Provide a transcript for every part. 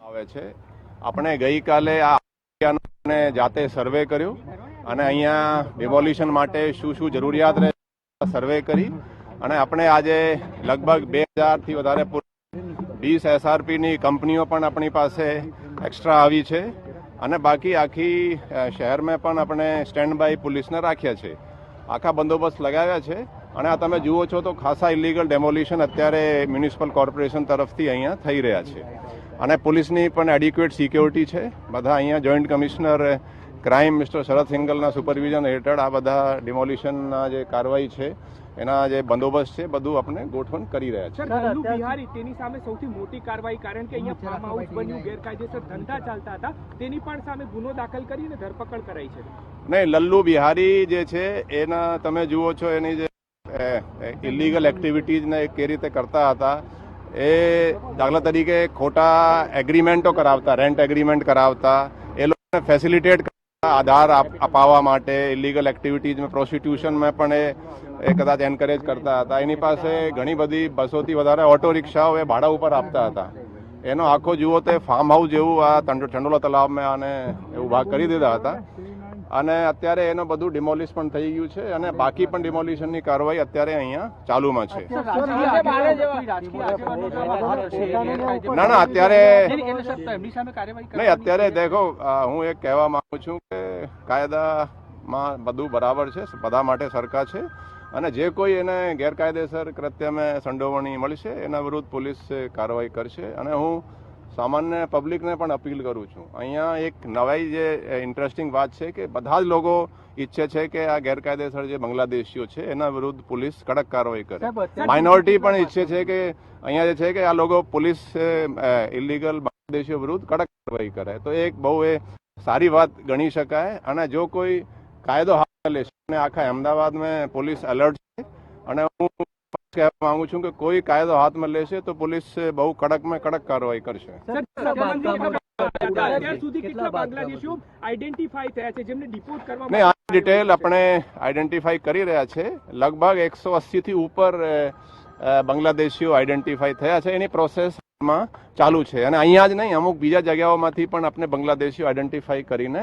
આવે છે. આપણે ગઈકાલે આ એરિયાનો જાતે સર્વે કર્યો અને અહીંયા ડિમોલિશન માટે શું શું જરૂરિયાત રહે સર્વે કરી અને આપણે આજે લગભગ 2000થી વધારે 20 SRPની કંપનીઓ પણ આપણી પાસે એક્સ્ટ્રા આવી છે અને બાકી આખી શહેરમાં પણ આપણે સ્ટેન્ડ બાય પોલીસને રાખ્યા છે. આખા બંદોબસ્ત લગાવ્યા છે અને આ તમે જુઓ છો તો ખાસા ઇલીગલ ડેમોલિશન અત્યારે મ્યુનિસિપલ કોર્પોરેશન તરફથી અહીંયા થઈ રહ્યા છે અને પોલીસની પણ એડિક્વેટ સિક્યોરિટી છે. બધા અહીંયા જોઈન્ટ કમિશનર ક્રાઇમ મિસ્ટર શરદ સિંગલના સુપરવિઝન હેઠળ આ બધા ડિમોલિશનના જે કાર્યવાહી છે એના જે બંદોબસ્ત છે બધું આપણે ગોઠવણ કરી રહ્યા છે. લલ્લુ બિહારી તેની સામે સૌથી મોટી કાર્યવાહી, કારણ કે અહીંયા ફાર્મ હાઉસ બન્યું, ગેરકાયદેસર ધંધા ચાલતા હતા, તેની પણ સામે ગુનો દાખલ કરીને ધરપકડ કરાઈ છે. નહીં, લલ્લુ બિહારી જે છે એના તમે જુઓ છો એની જે ઇલીગલ એક્ટિવિટીઝને કઈ રીતે કરતા હતા એ દાખલા તરીકે ખોટા એગ્રીમેન્ટો કરાવતા, રેન્ટ એગ્રીમેન્ટ કરાવતા, એ લોકોને ફેસિલિટેટ કરતા આધાર અપાવવા માટે ઇલીગલ એક્ટિવિટીઝમાં, પ્રોસ્ટિટ્યુશનમાં પણ એ કદાચ એન્કરેજ કરતા હતા. એની પાસે ઘણી બધી 200થી વધારે ઓટો રિક્ષાઓ એ ભાડા ઉપર આપતા હતા. એનો આખો જુઓ તે ફાર્મ હાઉસ જેવું આ ચંડોલા તલાવમાં આને એવું ભાગ કરી દીધા હતા અને અત્યારે એનું બધું ડિમોલિશ પણ થઈ ગયું છે અને બાકી પણ ડિમોલિશનની કાર્યવાહી અત્યારે અહીંયા ચાલુમાં છે. ના અત્યારે નહીં, અત્યારે દેખો હું એક કહેવા માંગુ છું કે કાયદામાં બધું બરાબર છે, બધા માટે સરકાર છે અને જે કોઈ એને ગેરકાયદેસર કૃત્યમાં સંડોવણી મળશે એના વિરુદ્ધ પોલીસ કાર્યવાહી કરશે. અને હું સામાન્ય પબ્લિકને પણ અપીલ કરું છું, અહીંયા એક નવાઈ જે ઇન્ટરેસ્ટિંગ વાત છે કે બધા જ લોકો ઈચ્છે છે કે આ ગેરકાયદેસર જે બાંગ્લાદેશીઓ છે એના વિરુદ્ધ પોલીસ કડક કાર્યવાહી કરે. માઇનોરિટી પણ ઈચ્છે છે કે અહીંયા જે છે કે આ લોકો પોલીસ ઇલીગલ બાંગ્લાદેશીઓ વિરુદ્ધ કડક કાર્યવાહી કરે. તો એક બહુ એ સારી વાત ગણી શકાય અને જો કોઈ કાયદો હાથમાં લેશે અને આખા અમદાવાદમાં પોલીસ એલર્ટ છે અને હું કહેવા માંગુ છું કે કોઈ કાયદો હાથમાં લેશે તો પોલીસ બહુ કડકમાં કડક કાર્યવાહી કરશે. નહીં, આ ડિટેલ આપણે આઈડેન્ટિફાઈ કરી રહ્યા છે. લગભગ 180 થી ઉપર બાંગ્લાદેશીઓ આઈડેન્ટિફાઈ થયા છે. એની પ્રોસેસમાં ચાલુ છે અને અહીંયા જ નહીં, અમુક બીજા જગ્યાઓમાંથી પણ આપણે બાંગ્લાદેશીઓ આઈડેન્ટિફાઈ કરીને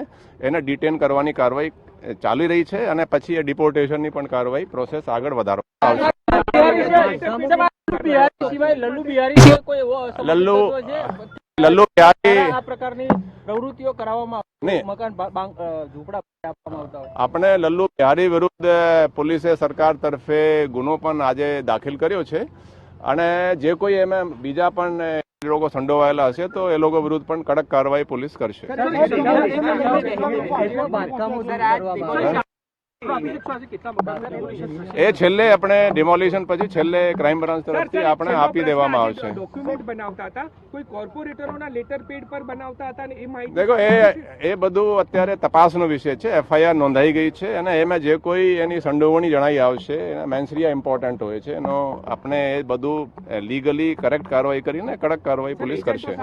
એને ડિટેન કરવાની કાર્યવાહી ચાલી રહી છે અને પછી એ ડિપોર્ટેશનની પણ કાર્યવાહી પ્રોસેસ આગળ વધારવામાં આવશે. લલ્લુ બિહારી આ પ્રકારની પ્રવૃત્તિઓ કરવામાં આપણે લલ્લુ બિહારી વિરુદ્ધ પોલીસે સરકાર તરફે ગુનો પણ આજે દાખલ કર્યો છે અને જે કોઈ એમાં બીજા પણ લોકો સંડોવાયેલા હશે તો એ લોકો વિરુદ્ધ પણ કડક કાર્યવાહી પોલીસ કરશે. એ છેલ્લે આપણે ડિમોલિશન પછી છેલ્લે ક્રાઇમ બ્રાન્ચ તરફથી આપણે આપી દેવામાં આવશે. ડોક્યુમેન્ટ બનાવતા હતા, કોઈ કોર્પોરેટરોના લેટર પેડ પર બનાવતા હતા અને એ માહિતી દેખો એ બધું અત્યારે તપાસનો વિષય છે. FIR નોંધાઈ ગઈ છે અને એમાં જે કોઈ એની સંડોવણી જણાઈ આવશે એના મેન્સરિયા ઇમ્પોર્ટન્ટ હોય છે. એનો આપણે એ બધું લીગલી કરેક્ટ કાર્યવાહી કરીને કડક કાર્યવાહી પોલીસ કરશે.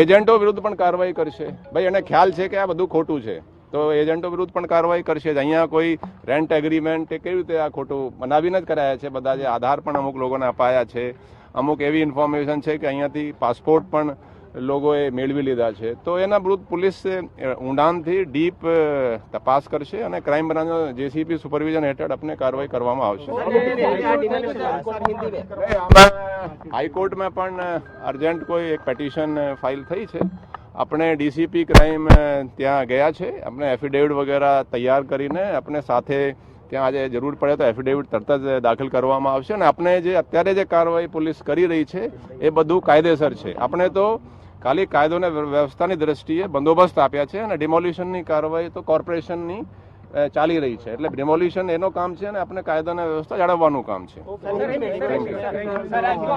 એજન્ટો વિરુદ્ધ પણ કાર્યવાહી કરશે. ભાઈ એને ખ્યાલ છે કે આ બધું ખોટું છે તો એજન્ટો વિરુદ્ધ પણ કાર્યવાહી કરશે. અહીંયા કોઈ રેન્ટ એગ્રીમેન્ટ કેવી રીતે આ ખોટું બનાવીને જ કરાયા છે. બધા જે આધાર પણ અમુક લોકોને અપાયા છે, અમુક એવી ઇન્ફોર્મેશન છે કે અહીંયાથી પાસપોર્ટ પણ લોકોએ મેળવી લીધા છે. તો એના વિરુદ્ધ પોલીસ ઊંડાણથી ડીપ તપાસ કરશે અને ક્રાઇમ બ્રાન્ચ JCP સુપરવિઝન હેઠળ આપણે કાર્યવાહી કરવામાં આવશે. હાઈકોર્ટમાં પણ અર્જન્ટ કોઈ એક પેટિશન ફાઇલ થઈ છે. આપણે DCP ક્રાઇમ ત્યાં ગયા છે. આપણે એફિડેવિટ વગેરે તૈયાર કરીને આપણે સાથે ત્યાં આજે જરૂર પડે તો એફિડેવિટ તરત જ દાખલ કરવામાં આવશે અને આપણે જે અત્યારે જે કાર્યવાહી પોલીસ કરી રહી છે એ બધું કાયદેસર છે. આપણે તો ખાલી કાયદો અને વ્યવસ્થાની દ્રષ્ટિએ બંદોબસ્ત આપ્યા છે અને ડિમોલિશનની કાર્યવાહી તો કોર્પોરેશનની ચાલી રહી છે. એટલે ડિમોલિશન એનો કામ છે અને આપણે કાયદો અને વ્યવસ્થા જાળવવાનું કામ છે.